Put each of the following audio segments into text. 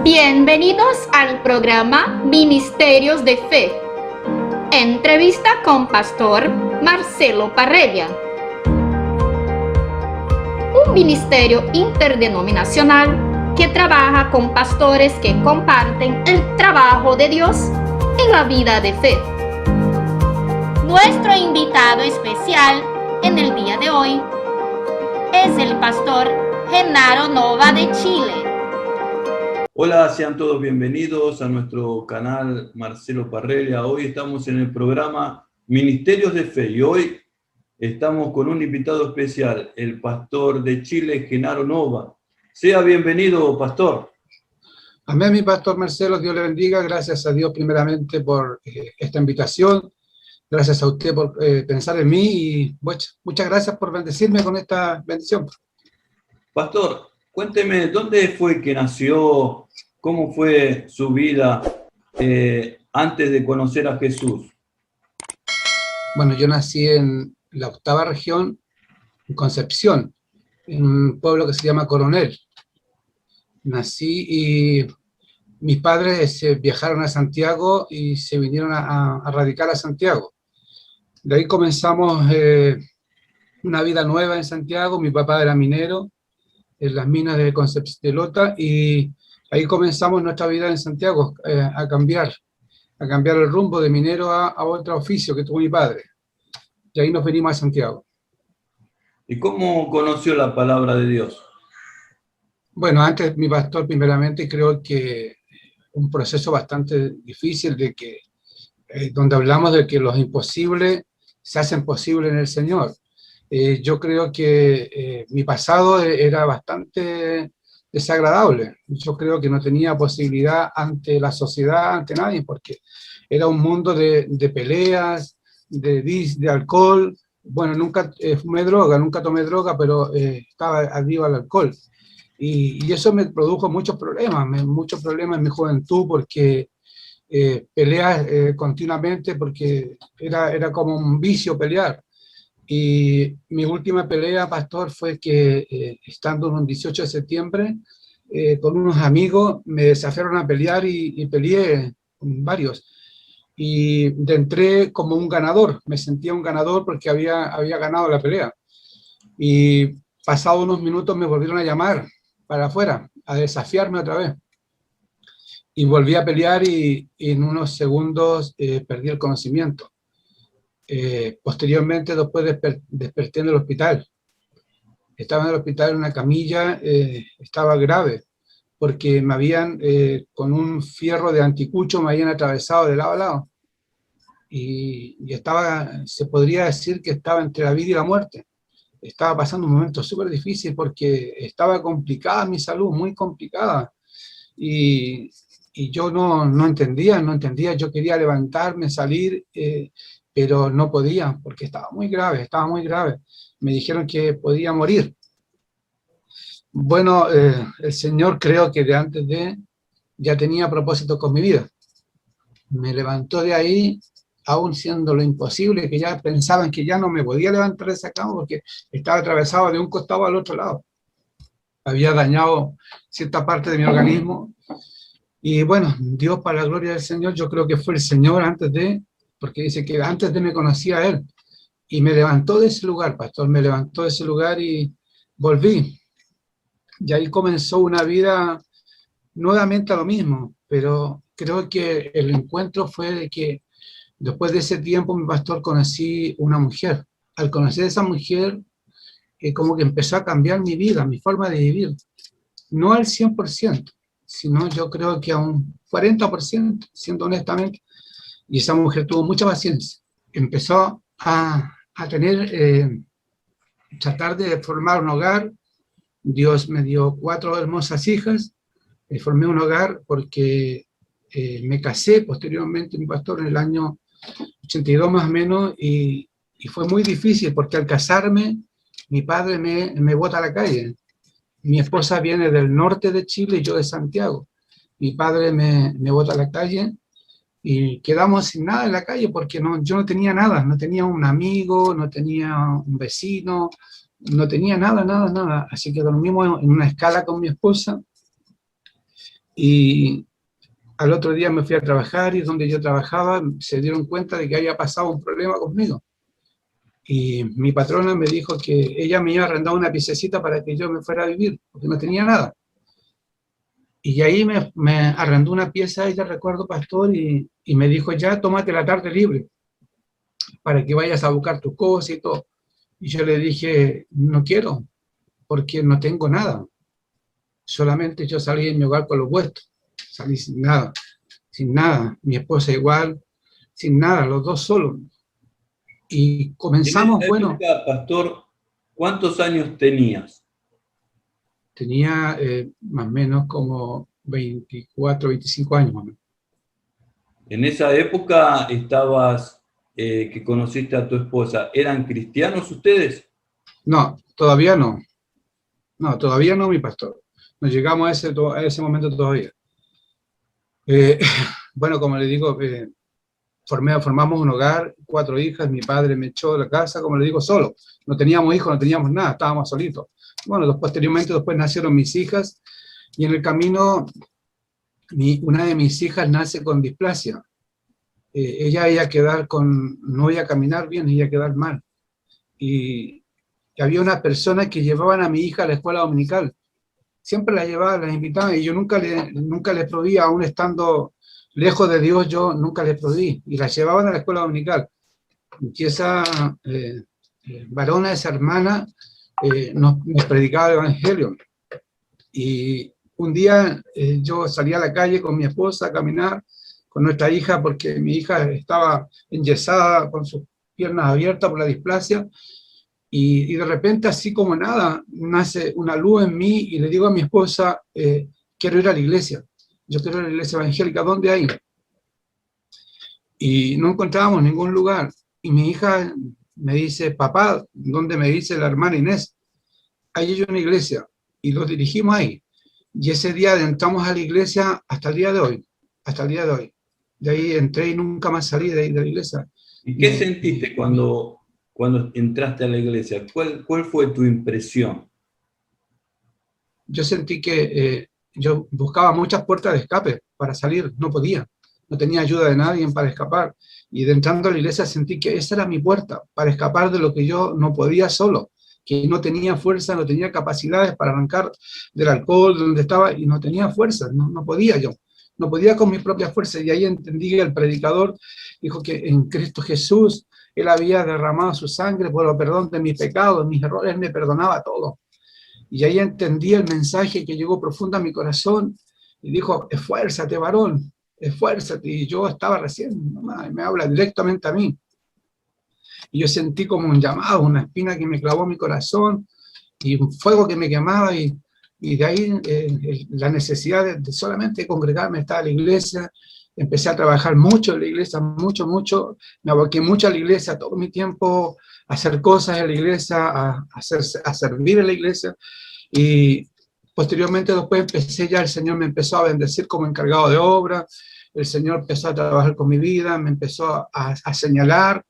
Bienvenidos al programa Ministerios de Fe. Entrevista con Pastor Marcelo Parrella. Un ministerio interdenominacional que trabaja con pastores que comparten el trabajo de Dios en la vida de fe. Nuestro invitado especial en el día de hoy es el pastor Genaro Nova de Chile. Hola, sean todos bienvenidos a nuestro canal Marcelo Parrella. Hoy estamos en el programa Ministerios de Fe y hoy estamos con un invitado especial, el pastor de Chile, Genaro Nova. Sea bienvenido, pastor. Amén, mi pastor Marcelo, Dios le bendiga. Gracias a Dios primeramente por esta invitación. Gracias a usted por pensar en mí y muchas gracias por bendecirme con esta bendición. Pastor, cuénteme, ¿dónde fue que nació? ¿Cómo fue su vida antes de conocer a Jesús? Bueno, yo nací en la 8ª región, en Concepción, en un pueblo que se llama Coronel. Nací y mis padres viajaron a Santiago y se vinieron a radicar a Santiago. De ahí comenzamos una vida nueva en Santiago. Mi papá era minero en las minas de Concepción de Lota y ahí comenzamos nuestra vida en Santiago, a cambiar el rumbo de minero a otro oficio que tuvo mi padre. Y ahí nos venimos a Santiago. ¿Y cómo conoció la palabra de Dios? Bueno, antes mi pastor primeramente creo que un proceso bastante difícil de que, donde hablamos de que los imposibles se hacen posibles en el Señor. Yo creo que mi pasado era bastante desagradable. Yo creo que no tenía posibilidad ante la sociedad, ante nadie, porque era un mundo de peleas, de alcohol. Bueno, nunca fumé droga, nunca tomé droga, pero estaba adicto al alcohol. Y eso me produjo muchos problemas en mi juventud, porque peleas continuamente, porque era como un vicio pelear. Y mi última pelea, pastor, fue que estando en un 18 de septiembre, con unos amigos me desafiaron a pelear y peleé con varios. Y entré como un ganador, me sentía un ganador porque había ganado la pelea. Y pasados unos minutos me volvieron a llamar para afuera, a desafiarme otra vez. Y volví a pelear y en unos segundos perdí el conocimiento. Posteriormente, después desperté en el hospital. Estaba en el hospital en una camilla, estaba grave, porque me habían, con un fierro de anticucho, me habían atravesado de lado a lado. Y estaba, se podría decir que estaba entre la vida y la muerte. Estaba pasando un momento súper difícil porque estaba complicada mi salud, muy complicada. Y yo no entendía, yo quería levantarme, salir, pero no podía porque estaba muy grave. Me dijeron que podía morir. Bueno, el Señor creo que de antes ya tenía propósito con mi vida. Me levantó de ahí, aún siendo lo imposible, que ya pensaban que ya no me podía levantar de esa cama porque estaba atravesado de un costado al otro lado. Había dañado cierta parte de mi organismo. Y bueno, Dios, para la gloria del Señor, yo creo que fue el Señor porque dice que antes de me conocía a Él. Y me levantó de ese lugar, pastor, me levantó de ese lugar y volví. Y ahí comenzó una vida nuevamente a lo mismo, pero creo que el encuentro fue de que después de ese tiempo, mi pastor, conocí una mujer. Al conocer a esa mujer, como que empezó a cambiar mi vida, mi forma de vivir. No al 100%, sino yo creo que a un 40%, siendo honestamente. Y esa mujer tuvo mucha paciencia. Empezó a tratar de formar un hogar. Dios me dio 4 hermosas hijas. Formé un hogar porque me casé posteriormente, mi pastor, en el año 82 más o menos, y fue muy difícil porque al casarme, mi padre me bota a la calle. Mi esposa viene del norte de Chile y yo de Santiago. Mi padre me bota a la calle y quedamos sin nada en la calle porque yo no tenía nada, no tenía un amigo, no tenía un vecino, no tenía nada. Así que dormimos en una escala con mi esposa Y al otro día me fui a trabajar y donde yo trabajaba se dieron cuenta de que había pasado un problema conmigo. Y mi patrona me dijo que ella me iba a arrendar una piececita para que yo me fuera a vivir, porque no tenía nada. Y ahí me arrendó una pieza, ella recuerdo, pastor, y me dijo, ya, tómate la tarde libre para que vayas a buscar tus cosas y todo. Y yo le dije, no quiero, porque no tengo nada. Solamente yo salí de mi hogar con los puestos. Salí sin nada, sin nada. Mi esposa igual, sin nada, los dos solos. Y comenzamos, En esa bueno, época, pastor, ¿cuántos años tenías? tenía más o menos como 24, 25 años. Más o menos. En esa época estabas, que conociste a tu esposa, ¿eran cristianos ustedes? No, todavía no. No, todavía no, mi pastor. No llegamos a ese momento todavía. Bueno, como le digo, formamos un hogar, 4 hijas, mi padre me echó de la casa, como le digo, solo. No teníamos hijos, no teníamos nada, estábamos solitos. Bueno, posteriormente después nacieron mis hijas, y en el camino una de mis hijas nace con displasia. Ella iba a quedar no iba a caminar bien, iba a quedar mal. Y había una persona que llevaban a mi hija a la escuela dominical. Siempre la llevaba, la invitaba, y yo nunca les proveía, aún estando lejos de Dios, yo nunca les proveí. Y la llevaban a la escuela dominical. Y esa varona, esa hermana, nos predicaba el evangelio. Y un día yo salí a la calle con mi esposa a caminar con nuestra hija, porque mi hija estaba enyesada con sus piernas abiertas por la displasia, y de repente, así como nada, nace una luz en mí, y le digo a mi esposa, quiero ir a la iglesia, yo quiero ir a la iglesia evangélica, ¿dónde hay? Y no encontrábamos ningún lugar, y mi hija me dice, papá, ¿dónde? Me dice la hermana Inés, ahí hay una iglesia, y los dirigimos ahí. Y ese día entramos a la iglesia hasta el día de hoy, hasta el día de hoy. De ahí entré y nunca más salí de ahí de la iglesia. ¿Y qué sentiste cuando entraste a la iglesia? ¿Cuál fue tu impresión? Yo sentí que yo buscaba muchas puertas de escape para salir, no podía. No tenía ayuda de nadie para escapar. Y de entrando a la iglesia sentí que esa era mi puerta para escapar de lo que yo no podía solo, que no tenía fuerza, no tenía capacidades para arrancar del alcohol donde estaba, y no tenía fuerza, no podía yo. No podía con mis propias fuerzas, y ahí entendí que el predicador dijo que en Cristo Jesús Él había derramado su sangre por el perdón de mis pecados, mis errores, Él me perdonaba todo. Y ahí entendí el mensaje que llegó profundo a mi corazón, y dijo, esfuérzate, varón, esfuérzate. Y yo estaba recién, mamá, me habla directamente a mí. Y yo sentí como un llamado, una espina que me clavó en mi corazón, y un fuego que me quemaba, y de ahí la necesidad de solamente congregarme, estaba en la iglesia. Empecé a trabajar mucho en la iglesia, mucho, me aboqué mucho a la iglesia, todo mi tiempo a hacer cosas en la iglesia, a servir en la iglesia, y posteriormente después el Señor me empezó a bendecir como encargado de obra, el Señor empezó a trabajar con mi vida, me empezó a señalar,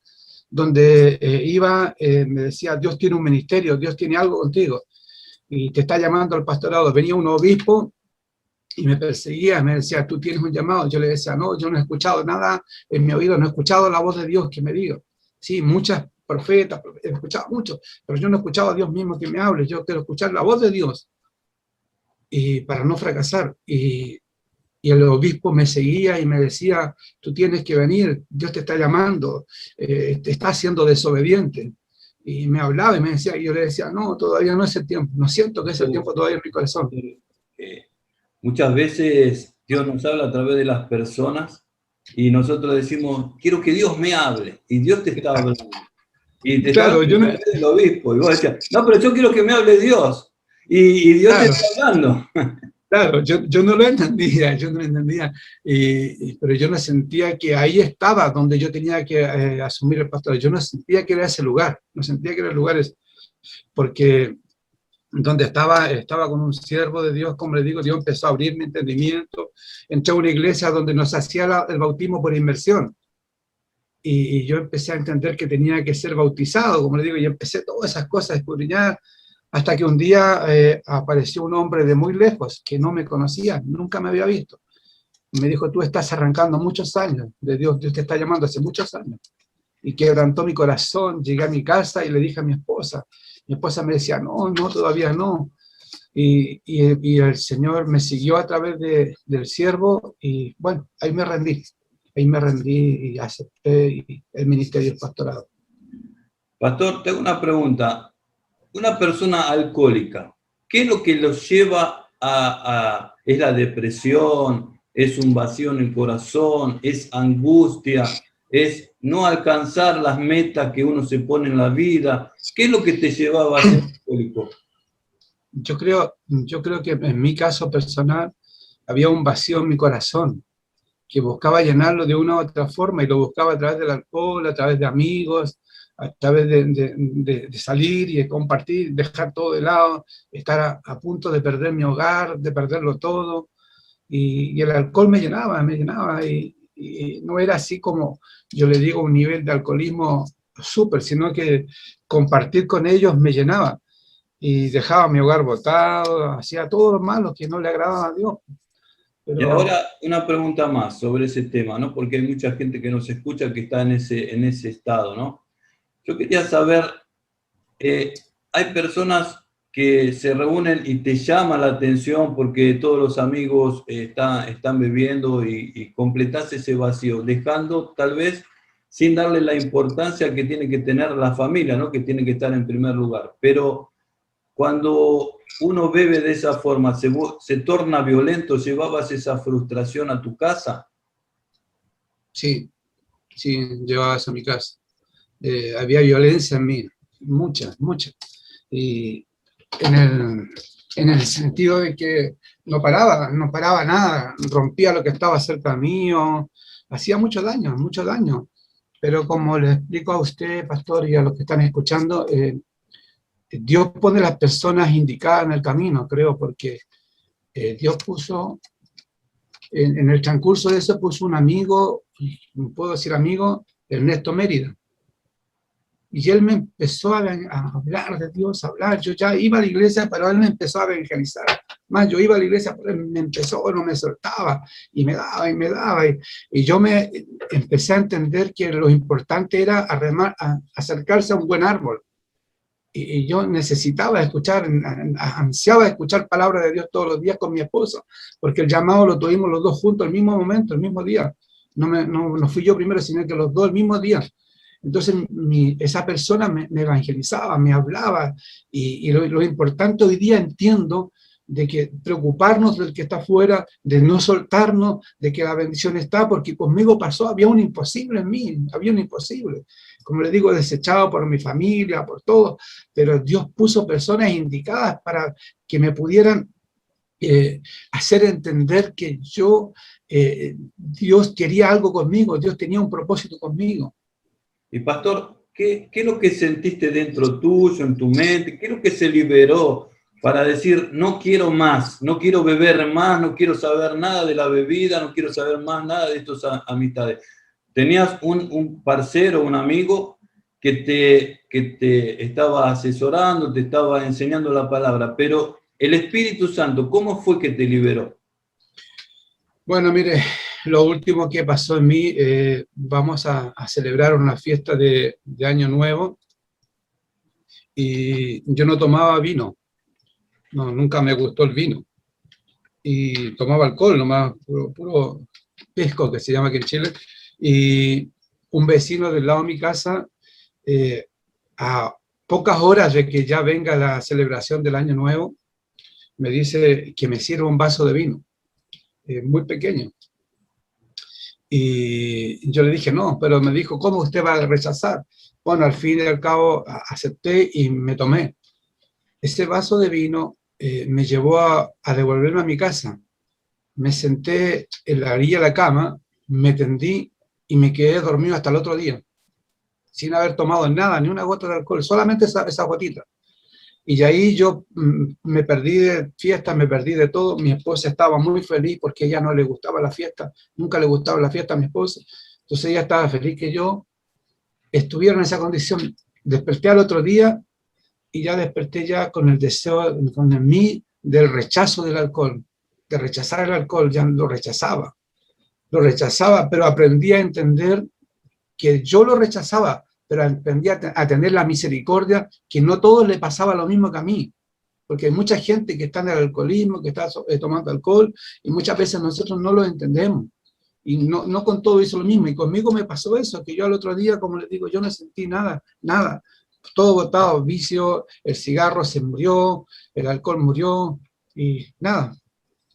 donde iba, me decía, Dios tiene un ministerio, Dios tiene algo contigo, y te está llamando al pastorado. Venía un obispo y me perseguía, me decía, tú tienes un llamado. Yo le decía, no, yo no he escuchado nada en mi oído, no he escuchado la voz de Dios que me diga. Sí, muchas profetas, he escuchado mucho, pero yo no he escuchado a Dios mismo que me hable. Yo quiero escuchar la voz de Dios, y para no fracasar. Y el obispo me seguía y me decía, tú tienes que venir, Dios te está llamando, te está haciendo desobediente. Y me hablaba y me decía, y yo le decía, no, todavía no es el tiempo, no siento que es el tiempo todavía en mi corazón. Muchas veces Dios nos habla a través de las personas, y nosotros decimos, quiero que Dios me hable, y Dios te está hablando. Y te claro, está hablando el obispo, y vos decías, no, pero yo quiero que me hable Dios, y Dios claro. Te está hablando. Claro, yo no lo entendía, pero yo no sentía que ahí estaba donde yo tenía que asumir el pastorado. Yo no sentía que era ese lugar, no sentía que era el lugar ese, porque donde estaba con un siervo de Dios, como le digo, Dios empezó a abrir mi entendimiento. Entré a una iglesia donde nos hacía el bautismo por inmersión, y yo empecé a entender que tenía que ser bautizado, como le digo, y empecé todas esas cosas a escudriñar, Hasta que un día apareció un hombre de muy lejos, que no me conocía, nunca me había visto. Y me dijo, tú estás arrancando muchos años de Dios, Dios te está llamando hace muchos años. Y quebrantó mi corazón, llegué a mi casa y le dije a mi esposa me decía, no, no, todavía no. Y el Señor me siguió a través del siervo y bueno, ahí me rendí y acepté el ministerio del pastorado. Pastor, tengo una pregunta. Una persona alcohólica, ¿qué es lo que los lleva es la depresión, es un vacío en el corazón, es angustia, es no alcanzar las metas que uno se pone en la vida? ¿Qué es lo que te llevaba a ser alcohólico? Yo creo que en mi caso personal había un vacío en mi corazón que buscaba llenarlo de una u otra forma y lo buscaba a través del alcohol, a través de amigos, a través de salir y de compartir, dejar todo de lado, estar a punto de perder mi hogar, de perderlo todo. Y el alcohol me llenaba y no era así como yo le digo un nivel de alcoholismo súper, sino que compartir con ellos me llenaba y dejaba mi hogar botado, hacía todo lo malo que no le agradaba a Dios. Pero... Y ahora una pregunta más sobre ese tema, ¿no? Porque hay mucha gente que nos escucha que está en ese estado, ¿no? Yo quería saber, hay personas que se reúnen y te llama la atención porque todos los amigos están bebiendo y completás ese vacío, dejando tal vez sin darle la importancia que tiene que tener la familia, ¿no? Que tiene que estar en primer lugar. Pero cuando uno bebe de esa forma, se torna violento, ¿llevabas esa frustración a tu casa? Sí, llevaba eso a mi casa. Había violencia en mí, mucha. Y en el sentido de que no paraba nada, rompía lo que estaba cerca mío, hacía mucho daño. Pero como le explico a usted, pastor, y a los que están escuchando, Dios pone las personas indicadas en el camino, creo, porque Dios puso, en el transcurso de eso puso un amigo, puedo decir amigo, Ernesto Mérida. Y él me empezó a hablar de Dios, a hablar. Yo ya iba a la iglesia, pero él me empezó a evangelizar. Más, yo iba a la iglesia, pero él no me soltaba, y me daba. Y yo me empecé a entender que lo importante era acercarse a un buen árbol. Y yo necesitaba escuchar, ansiaba escuchar palabra de Dios todos los días con mi esposo, porque el llamado lo tuvimos los dos juntos, al mismo momento, el mismo día. No fui yo primero, sino que los dos el mismo día. Entonces esa persona me evangelizaba, me hablaba, y lo importante hoy día entiendo de que preocuparnos del que está afuera, de no soltarnos, de que la bendición está, porque conmigo pasó, había un imposible en mí, había un imposible. Como les digo, desechado por mi familia, por todo, pero Dios puso personas indicadas para que me pudieran hacer entender que Dios quería algo conmigo, Dios tenía un propósito conmigo. Y pastor, ¿qué es lo que sentiste dentro tuyo, en tu mente? ¿Qué es lo que se liberó para decir, no quiero más, no quiero beber más, no quiero saber nada de la bebida, no quiero saber más nada de estas amistades? Tenías un parcero, un amigo que te estaba asesorando, te estaba enseñando la palabra, pero el Espíritu Santo, ¿cómo fue que te liberó? Bueno, mire, lo último que pasó en mí, vamos a celebrar una fiesta de Año Nuevo y yo no tomaba vino, no, nunca me gustó el vino, y tomaba alcohol, nomás puro pisco, que se llama aquí en Chile, y un vecino del lado de mi casa, a pocas horas de que ya venga la celebración del Año Nuevo, me dice que me sirva un vaso de vino, muy pequeño. Y yo le dije, no, pero me dijo, ¿cómo usted va a rechazar? Bueno, al fin y al cabo acepté y me tomé. Ese vaso de vino me llevó a devolverme a mi casa. Me senté en la orilla de la cama, me tendí y me quedé dormido hasta el otro día, sin haber tomado nada, ni una gota de alcohol, solamente esa gotita. Y ahí yo me perdí de fiesta, me perdí de todo. Mi esposa estaba muy feliz porque a ella no le gustaba la fiesta, nunca le gustaba la fiesta a mi esposa. Entonces ella estaba feliz que yo estuviera en esa condición. Desperté al otro día y ya desperté ya con el deseo, con el mí del rechazo del alcohol, de rechazar el alcohol, ya lo rechazaba, pero aprendí a entender que yo lo rechazaba, pero aprendí a tener la misericordia, que no a todos le pasaba lo mismo que a mí, porque hay mucha gente que está en el alcoholismo, que está tomando alcohol, y muchas veces nosotros no lo entendemos, y no con todo hizo lo mismo, y conmigo me pasó eso, que yo al otro día, como les digo, yo no sentí nada, todo botado, vicio, el cigarro se murió, el alcohol murió, y nada.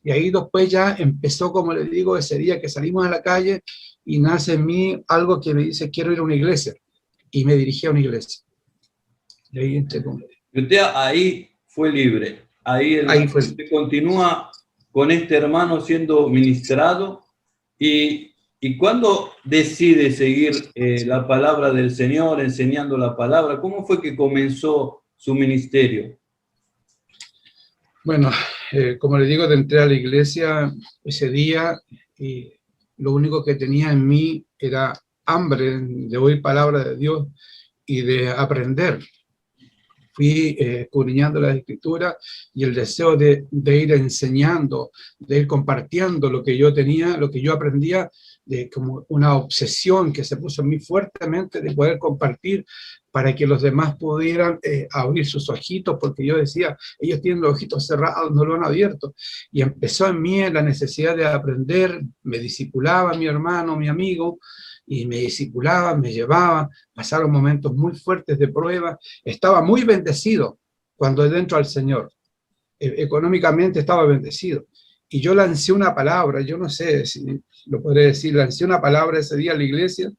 Y ahí después ya empezó, como les digo, ese día que salimos a la calle y nace en mí algo que me dice, quiero ir a una iglesia. Y me dirigí a una iglesia. Y ahí entré con... Y usted ahí fue libre. Ahí fue. usted continúa con este hermano siendo ministrado. ¿Y cuándo decide seguir la palabra del Señor, enseñando la palabra? ¿Cómo fue que comenzó su ministerio? Bueno, como les digo, entré a la iglesia ese día y lo único que tenía en mí era hambre de oír palabra de Dios y de aprender. Fui escudriñando las escrituras y el deseo de ir enseñando, de ir compartiendo lo que yo tenía, lo que yo aprendía, de como una obsesión que se puso en mí fuertemente de poder compartir para que los demás pudieran abrir sus ojitos, porque yo decía, ellos tienen los ojitos cerrados, no lo han abierto. Y empezó en mí la necesidad de aprender, me discipulaba mi hermano, mi amigo, y me discipulaba, me llevaba, pasaron momentos muy fuertes de prueba, estaba muy bendecido cuando dentro al Señor, económicamente estaba bendecido, y yo lancé una palabra, yo no sé si lo podré decir, lancé una palabra ese día a la iglesia,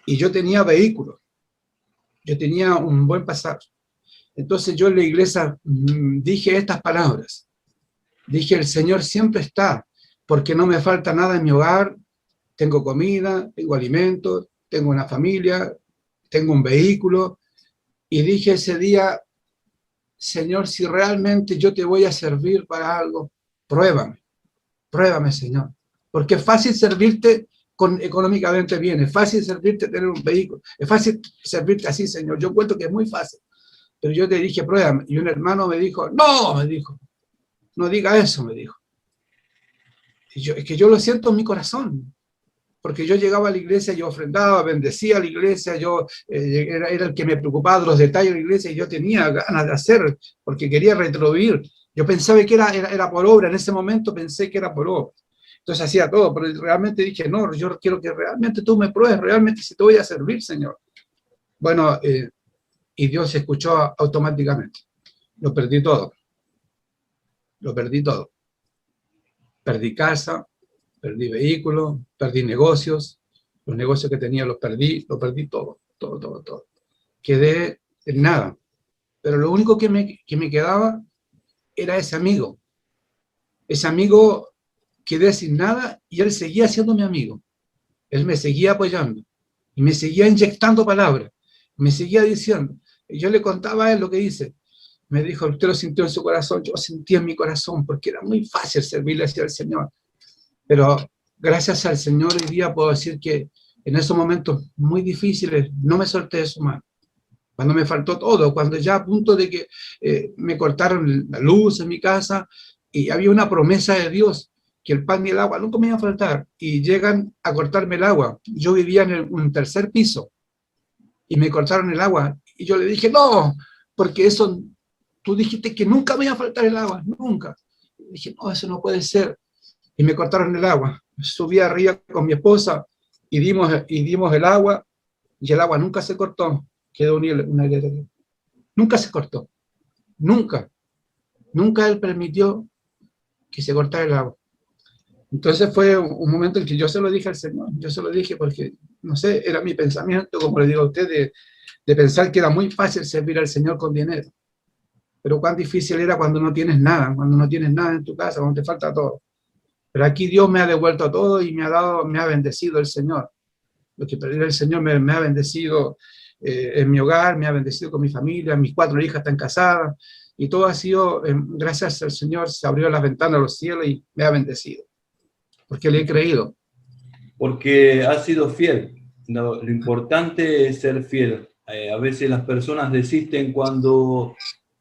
y yo tenía vehículo, yo tenía un buen pasar, entonces yo en la iglesia dije estas palabras, dije, el Señor siempre está, porque no me falta nada en mi hogar, tengo comida, tengo alimentos, tengo una familia, tengo un vehículo. Y dije ese día, Señor, si realmente yo te voy a servir para algo, pruébame, Señor. Porque es fácil servirte económicamente bien, es fácil servirte tener un vehículo, es fácil servirte así, Señor. Yo cuento que es muy fácil. Pero yo te dije, pruébame. Y un hermano me dijo, no diga eso, me dijo. Y es que yo lo siento en mi corazón. Porque yo llegaba a la iglesia, yo ofrendaba, bendecía a la iglesia, yo era el que me preocupaba de los detalles de la iglesia y yo tenía ganas de hacer, porque quería retribuir. Yo pensaba que era por obra, en ese momento pensé que era por obra. Entonces hacía todo, pero realmente dije, no, yo quiero que realmente tú me pruebes, realmente si te voy a servir, Señor. Bueno, y Dios escuchó automáticamente. Lo perdí todo. Perdí casa, perdí vehículos, perdí negocios, los negocios que tenía los perdí todo. Quedé en nada. Pero lo único que me quedaba era ese amigo. Ese amigo quedé sin nada y él seguía siendo mi amigo. Él me seguía apoyando y me seguía inyectando palabras, me seguía diciendo. Y yo le contaba a él lo que hice. Me dijo, usted lo sintió en su corazón, yo sentí en mi corazón, porque era muy fácil servirle hacia el Señor. Pero gracias al Señor hoy día puedo decir que en esos momentos muy difíciles no me solté de su mano. Cuando me faltó todo, cuando ya a punto de que me cortaron la luz en mi casa y había una promesa de Dios que el pan y el agua nunca me iban a faltar y llegan a cortarme el agua. Yo vivía en un tercer piso y me cortaron el agua y yo le dije, no, porque eso, tú dijiste que nunca me iba a faltar el agua, nunca. Y dije, no, eso no puede ser. Y me cortaron el agua. Subí arriba con mi esposa y dimos el agua y el agua nunca se cortó. Quedó una hilera. Nunca se cortó. Nunca Él permitió que se cortara el agua. Entonces fue un momento en que yo se lo dije al Señor. Yo se lo dije porque, no sé, era mi pensamiento, como le digo a usted, de pensar que era muy fácil servir al Señor con dinero. Pero cuán difícil era cuando no tienes nada en tu casa, cuando te falta todo. Pero aquí Dios me ha devuelto todo y me ha bendecido el Señor. Lo que perdí el Señor me ha bendecido en mi hogar, me ha bendecido con mi familia, mis 4 hijas están casadas, y todo ha sido, gracias al Señor, se abrió las ventanas de los cielos y me ha bendecido, porque le he creído. Porque has sido fiel. Lo importante es ser fiel. a veces las personas desisten cuando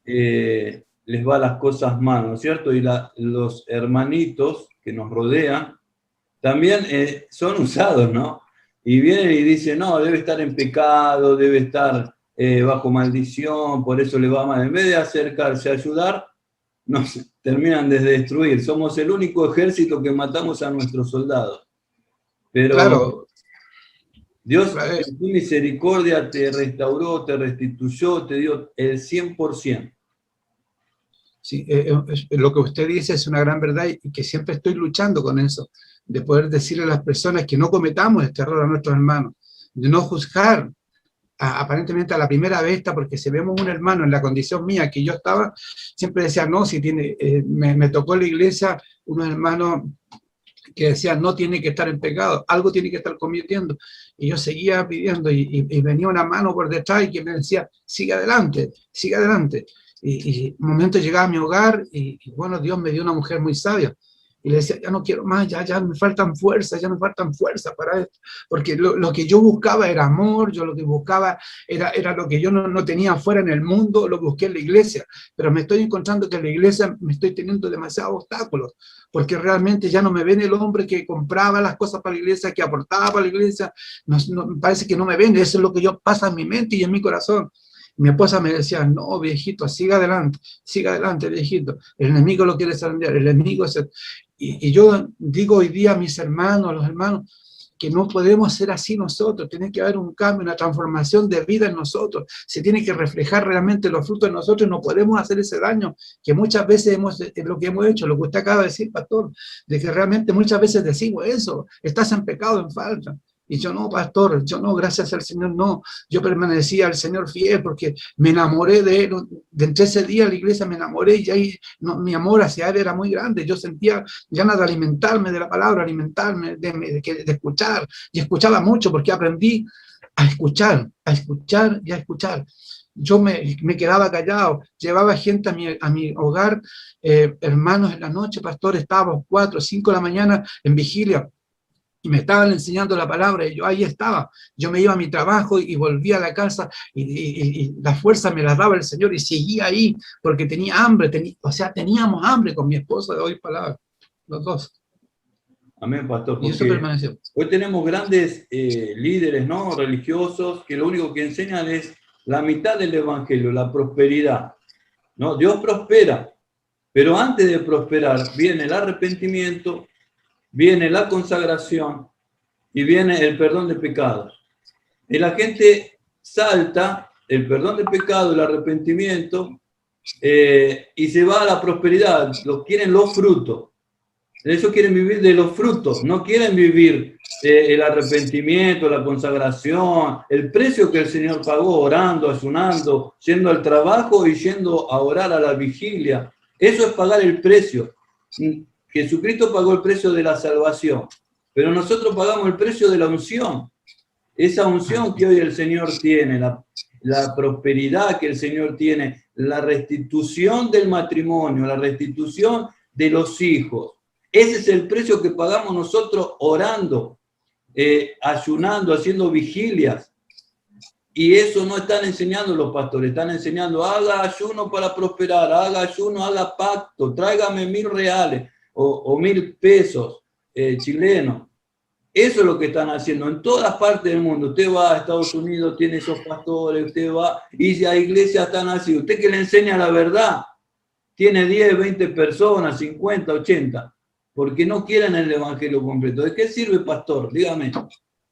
les va las cosas mal, ¿no es cierto? Y los hermanitos que nos rodean también son usados, ¿no? Y vienen y dicen, no, debe estar en pecado, debe estar bajo maldición, por eso le va mal. En vez de acercarse a ayudar, nos terminan de destruir. Somos el único ejército que matamos a nuestros soldados. Pero Claro, Dios en su misericordia te restauró, te restituyó, te dio el 100%. sí, lo que usted dice es una gran verdad y que siempre estoy luchando con eso, de poder decirle a las personas que no cometamos este error a nuestros hermanos, de no juzgar aparentemente a la primera vista, porque si vemos un hermano en la condición mía que yo estaba, siempre decía, no, si tiene, me tocó en la iglesia unos hermanos que decían, no tiene que estar en pecado, algo tiene que estar cometiendo, y yo seguía pidiendo, y venía una mano por detrás y que me decía, sigue adelante, y un momento llegaba a mi hogar, y bueno, Dios me dio una mujer muy sabia, y le decía, ya no quiero más, ya me faltan fuerzas para esto, porque lo que yo buscaba era amor, yo lo que buscaba era lo que yo no tenía afuera en el mundo, lo busqué en la iglesia, pero me estoy encontrando que en la iglesia me estoy teniendo demasiados obstáculos, porque realmente ya no me ven el hombre que compraba las cosas para la iglesia, que aportaba para la iglesia, parece que no me ven, eso es lo que yo pasa en mi mente y en mi corazón. Mi esposa me decía, no, viejito, siga adelante, viejito, el enemigo lo quiere cambiar, el enemigo es el... Y yo digo hoy día a mis hermanos, a los hermanos, que no podemos ser así nosotros, tiene que haber un cambio, una transformación de vida en nosotros, se tiene que reflejar realmente los frutos en nosotros, no podemos hacer ese daño que muchas veces lo que hemos hecho, lo que usted acaba de decir, pastor, de que realmente muchas veces decimos eso, estás en pecado, en falta. Y yo no, pastor, yo no, gracias al Señor, no. Yo permanecía al Señor fiel porque me enamoré de Él. Entre ese día a la iglesia me enamoré y ahí mi amor hacia Él era muy grande. Yo sentía ganas de alimentarme de la palabra, alimentarme, de escuchar. Y escuchaba mucho porque aprendí a escuchar y a escuchar. Yo me quedaba callado, llevaba gente a mi hogar, hermanos en la noche, pastor, estábamos 4 o 5 de la mañana en vigilia, y me estaban enseñando la palabra, y yo ahí estaba, yo me iba a mi trabajo y volvía a la casa, y la fuerza me la daba el Señor, y seguía ahí, porque tenía hambre, teníamos hambre con mi esposa de oír palabra, los dos. Amén, pastor. Y eso permaneció. Hoy tenemos grandes líderes, ¿no?, religiosos, que lo único que enseñan es la mitad del evangelio, la prosperidad, ¿no? Dios prospera, pero antes de prosperar viene el arrepentimiento, viene la consagración y viene el perdón de pecados. Y la gente salta el perdón de pecado, el arrepentimiento, y se va a la prosperidad. Quieren los frutos. Ellos quieren vivir de los frutos, no quieren vivir el arrepentimiento, la consagración, el precio que el Señor pagó orando, ayunando, yendo al trabajo y yendo a orar a la vigilia. Eso es pagar el precio. Jesucristo pagó el precio de la salvación, pero nosotros pagamos el precio de la unción. Esa unción que hoy el Señor tiene, la prosperidad que el Señor tiene, la restitución del matrimonio, la restitución de los hijos. Ese es el precio que pagamos nosotros orando, ayunando, haciendo vigilias. Y eso no están enseñando los pastores, están enseñando, haga ayuno para prosperar, haga ayuno, haga pacto, tráigame 1.000 reales. O 1.000 pesos chilenos. Eso es lo que están haciendo en todas partes del mundo. Usted va a Estados Unidos, tiene esos pastores, usted va, y la iglesia están así. Usted que le enseña la verdad, tiene 10, 20 personas, 50, 80, porque no quieren el evangelio completo. ¿De qué sirve, pastor? Dígame.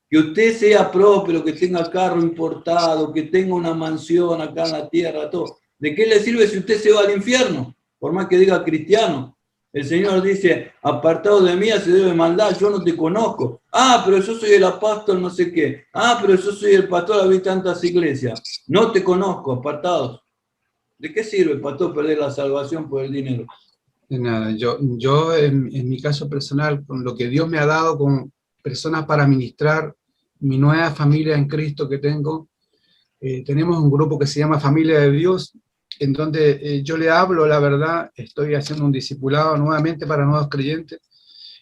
Que usted sea próspero, que tenga carro importado, que tenga una mansión acá en la tierra, todo. ¿De qué le sirve si usted se va al infierno? Por más que diga cristiano. El Señor dice, apartado de mí se debe maldad, yo no te conozco. Ah, pero yo soy el apóstol no sé qué. Ah, pero yo soy el pastor, había tantas iglesias. No te conozco, apartados. ¿De qué sirve, pastor, perder la salvación por el dinero? De nada, yo en mi caso personal, con lo que Dios me ha dado con personas para ministrar mi nueva familia en Cristo que tengo, tenemos un grupo que se llama Familia de Dios, en donde yo le hablo la verdad, estoy haciendo un discipulado nuevamente para nuevos creyentes,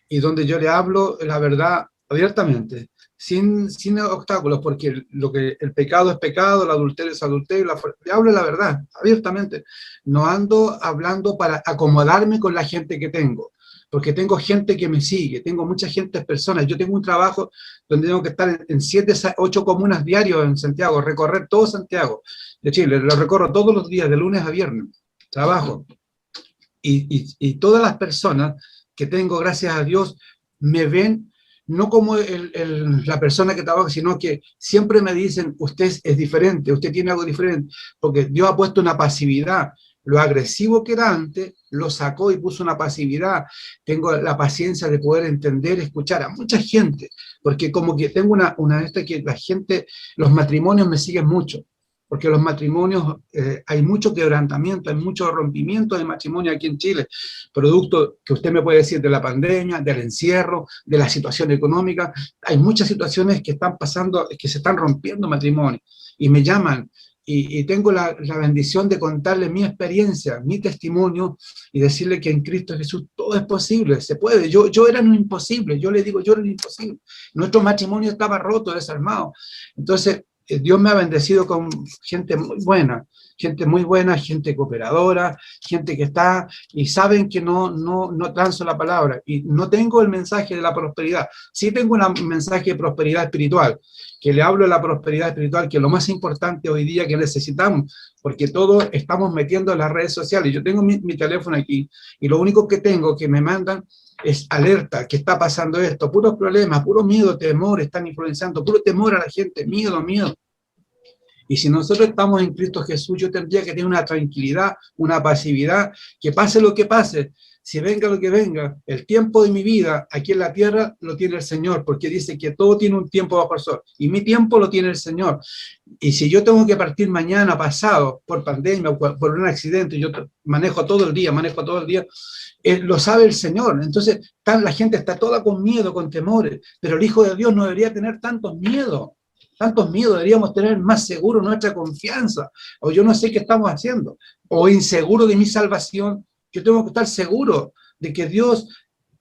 y donde yo le hablo la verdad abiertamente, sin obstáculos, porque el pecado es pecado, el adulterio es adulterio, le hablo la verdad, abiertamente. No ando hablando para acomodarme con la gente que tengo, porque tengo gente que me sigue, tengo mucha gente, personas. Yo tengo un trabajo donde tengo que estar en 7, 8 comunas diarios en Santiago, recorrer todo Santiago de Chile, lo recorro todos los días, de lunes a viernes, trabajo. Y todas las personas que tengo, gracias a Dios, me ven no como la persona que trabaja, sino que siempre me dicen, usted es diferente, usted tiene algo diferente, porque Dios ha puesto una pasividad. Lo agresivo que era antes, lo sacó y puso una pasividad. Tengo la paciencia de poder entender, escuchar a mucha gente, porque como que tengo una esta que la gente, los matrimonios me siguen mucho, porque los matrimonios, hay mucho quebrantamiento, hay mucho rompimiento de matrimonio aquí en Chile, producto que usted me puede decir de la pandemia, del encierro, de la situación económica. Hay muchas situaciones que están pasando, que se están rompiendo matrimonios, y me llaman, y tengo la bendición de contarle mi experiencia, mi testimonio, y decirle que en Cristo Jesús todo es posible, se puede. Yo era un imposible, yo le digo, yo era un imposible. Nuestro matrimonio estaba roto, desarmado. Entonces, Dios me ha bendecido con gente muy buena, gente cooperadora, gente que está y saben que no transo la palabra. Y no tengo el mensaje de la prosperidad. Sí tengo un mensaje de prosperidad espiritual, que le hablo de la prosperidad espiritual, que es lo más importante hoy día que necesitamos, porque todos estamos metiendo en las redes sociales. Yo tengo mi teléfono aquí, y lo único que tengo que me mandan es alerta, que está pasando esto, puros problemas, puro miedo, temor, están influenciando, puro temor a la gente, miedo. Y si nosotros estamos en Cristo Jesús, yo tendría que tener una tranquilidad, una pasividad, que pase lo que pase, si venga lo que venga, el tiempo de mi vida aquí en la tierra lo tiene el Señor, porque dice que todo tiene un tiempo bajo el sol, y mi tiempo lo tiene el Señor. Y si yo tengo que partir mañana, pasado, por pandemia, por un accidente, yo manejo todo el día, lo sabe el Señor. Entonces la gente está toda con miedo, con temores, pero el Hijo de Dios no debería tener tantos miedos, deberíamos tener más seguro nuestra confianza, o yo no sé qué estamos haciendo, o inseguro de mi salvación. Yo tengo que estar seguro de que Dios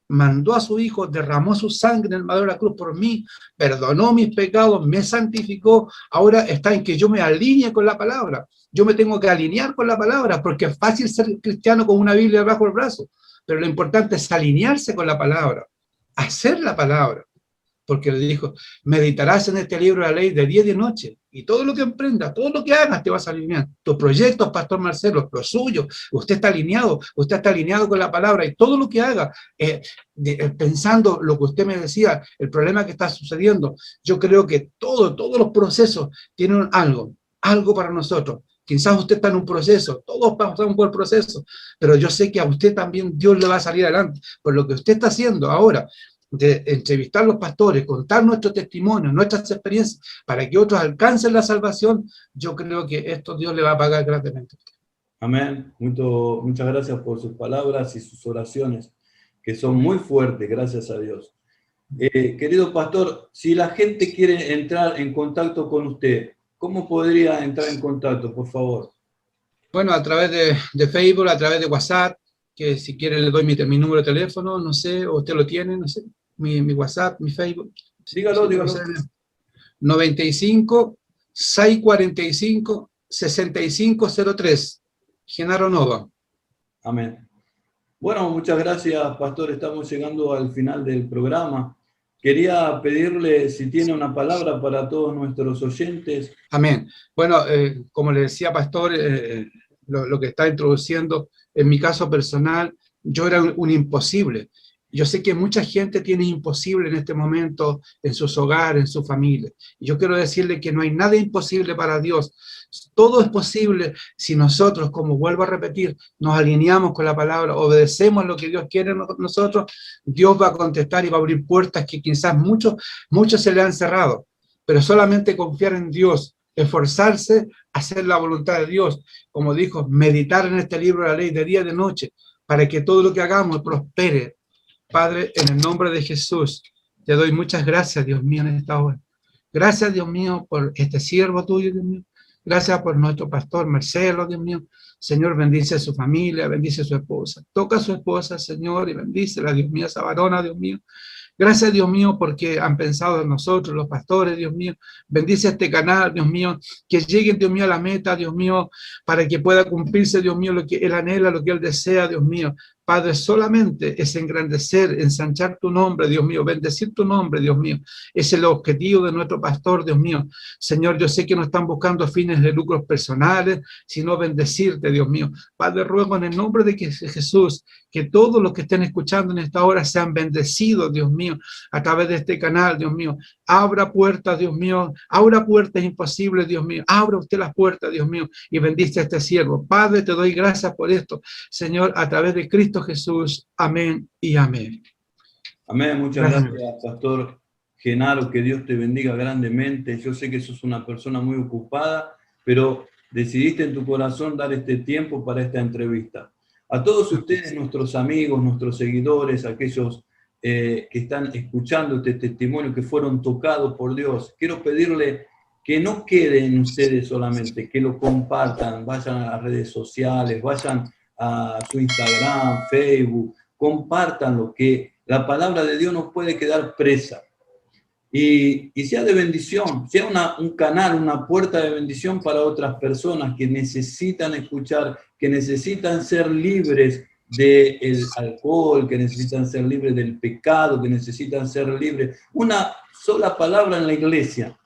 mandó a su Hijo, derramó su sangre en el madero de la cruz por mí, perdonó mis pecados, me santificó. Ahora está en que yo me alinee con la palabra. Yo me tengo que alinear con la palabra, porque es fácil ser cristiano con una Biblia bajo el brazo, pero lo importante es alinearse con la palabra, hacer la palabra, porque le dijo, meditarás en este libro de la ley de día y de noche, y todo lo que emprendas, todo lo que hagas te vas a alinear. Tus proyectos, Pastor Marcelo, los suyos, usted está alineado con la palabra, y todo lo que haga, pensando lo que usted me decía, el problema que está sucediendo, yo creo que todos los procesos tienen algo para nosotros. Quizás usted está en un proceso, todos pasamos por el proceso, pero yo sé que a usted también Dios le va a salir adelante, por lo que usted está haciendo ahora, de entrevistar a los pastores, contar nuestros testimonios, nuestras experiencias, para que otros alcancen la salvación. Yo creo que esto Dios le va a pagar grandemente. Amén. Muchas gracias por sus palabras y sus oraciones, que son muy fuertes, gracias a Dios. Querido pastor, si la gente quiere entrar en contacto con usted, ¿cómo podría entrar en contacto, por favor? Bueno, a través de Facebook, a través de WhatsApp, que si quiere le doy mi número de teléfono, no sé, o usted lo tiene, no sé, mi WhatsApp, mi Facebook. Dígalo. 95 645 6503. Genaro Nova. Amén. Bueno, muchas gracias, pastor. Estamos llegando al final del programa. Quería pedirle si tiene una palabra para todos nuestros oyentes. Amén. Bueno, como le decía, pastor, lo que está introduciendo, en mi caso personal, yo era un imposible. Yo sé que mucha gente tiene imposible en este momento en sus hogares, en su familia. Y yo quiero decirle que no hay nada imposible para Dios. Todo es posible si nosotros, como vuelvo a repetir, nos alineamos con la palabra, obedecemos lo que Dios quiere nosotros. Dios va a contestar y va a abrir puertas que quizás muchos se le han cerrado. Pero solamente confiar en Dios, esforzarse, hacer la voluntad de Dios. Como dijo, meditar en este libro de la ley de día y de noche, para que todo lo que hagamos prospere. Padre, en el nombre de Jesús, te doy muchas gracias, Dios mío, en esta hora. Gracias, Dios mío, por este siervo tuyo, Dios mío. Gracias por nuestro pastor Marcelo, Dios mío. Señor, bendice a su familia, bendice a su esposa. Toca a su esposa, Señor, y bendícela, Dios mío, esa varona, Dios mío. Gracias, Dios mío, porque han pensado en nosotros, los pastores, Dios mío. Bendice este canal, Dios mío, que lleguen, Dios mío, a la meta, Dios mío, para que pueda cumplirse, Dios mío, lo que Él anhela, lo que Él desea, Dios mío. Padre, solamente es engrandecer, ensanchar tu nombre, Dios mío, bendecir tu nombre, Dios mío. Es el objetivo de nuestro pastor, Dios mío. Señor, yo sé que no están buscando fines de lucros personales, sino bendecirte, Dios mío. Padre, ruego en el nombre de Jesús, que todos los que estén escuchando en esta hora sean bendecidos, Dios mío, a través de este canal, Dios mío. Abra puertas, Dios mío. Abra puertas imposibles, Dios mío. Abra usted las puertas, Dios mío, y bendice a este siervo. Padre, te doy gracias por esto, Señor, a través de Cristo Jesús. Amén y amén. Amén. Muchas gracias, Pastor Genaro. Que Dios te bendiga grandemente. Yo sé que sos una persona muy ocupada, pero decidiste en tu corazón dar este tiempo para esta entrevista. A todos ustedes, nuestros amigos, nuestros seguidores, aquellos que están escuchando este testimonio, que fueron tocados por Dios, quiero pedirle que no queden ustedes solamente, que lo compartan, vayan a las redes sociales, vayan a su Instagram, Facebook, compártanlo, que la palabra de Dios nos puede quedar presa. Y sea de bendición, sea un canal, una puerta de bendición para otras personas que necesitan escuchar, que necesitan ser libres del alcohol, que necesitan ser libres del pecado, que necesitan ser libres. Una sola palabra en la iglesia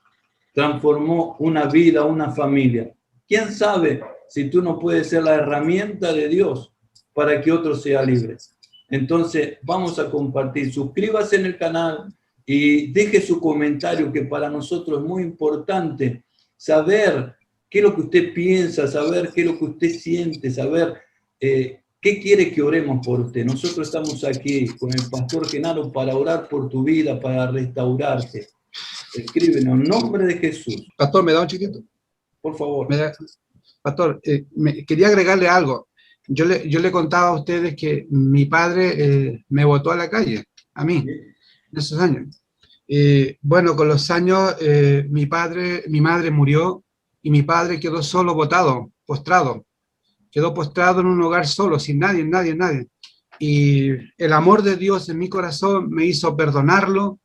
transformó una vida, una familia. ¿Quién sabe si tú no puedes ser la herramienta de Dios para que otro sea libre? Entonces, vamos a compartir. Suscríbase en el canal y deje su comentario, que para nosotros es muy importante saber qué es lo que usted piensa, saber qué es lo que usted siente, saber qué quiere que oremos por usted. Nosotros estamos aquí con el Pastor Genaro para orar por tu vida, para restaurarte. Escríbenos en nombre de Jesús. Pastor, ¿me da un chiquito? Por favor. Pastor, quería agregarle algo. Yo le contaba a ustedes que mi padre me botó a la calle, a mí, en esos años. Bueno, con los años mi madre murió y mi padre quedó solo, botado, postrado. Quedó postrado en un hogar solo, sin nadie. Y el amor de Dios en mi corazón me hizo perdonarlo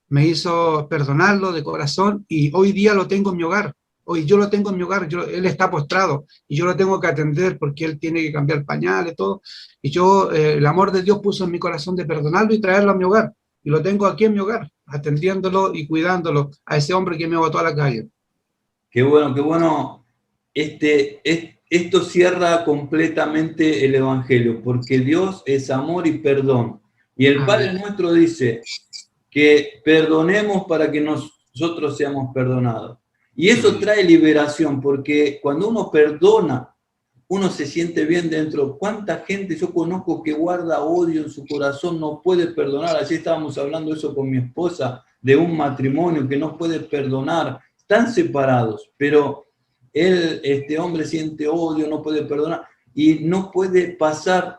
de corazón, y hoy día lo tengo en mi hogar. Hoy yo lo tengo en mi hogar, él está postrado y yo lo tengo que atender porque él tiene que cambiar pañales, todo. Y el amor de Dios puso en mi corazón de perdonarlo y traerlo a mi hogar. Y lo tengo aquí en mi hogar, atendiéndolo y cuidándolo a ese hombre que me botó a la calle. Qué bueno, qué bueno. Esto cierra completamente el Evangelio, porque Dios es amor y perdón. Y el Padre nuestro dice que perdonemos para que nosotros seamos perdonados. Y eso trae liberación, porque cuando uno perdona, uno se siente bien dentro. ¿Cuánta gente yo conozco que guarda odio en su corazón, no puede perdonar? Así estábamos hablando eso con mi esposa, de un matrimonio que no puede perdonar. Están separados, pero este hombre siente odio, no puede perdonar y no puede pasar,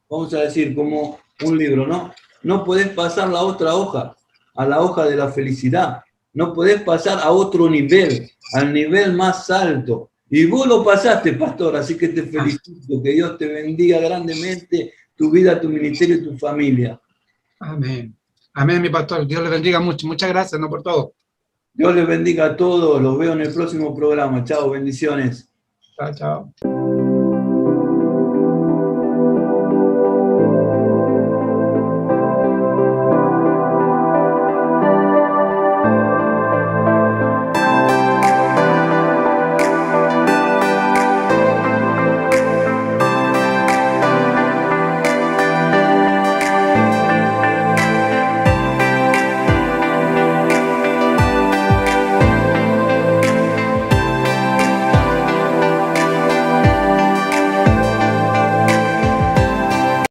vamos a decir, como un libro, ¿no? No podés pasar la otra hoja, a la hoja de la felicidad. No podés pasar a otro nivel, al nivel más alto. Y vos lo pasaste, pastor, así que te felicito. Que Dios te bendiga grandemente, tu vida, tu ministerio y tu familia. Amén. Amén, mi pastor. Dios le bendiga mucho. Muchas gracias, no por todo. Dios les bendiga a todos. Los veo en el próximo programa. Chao, bendiciones. Chao, chao.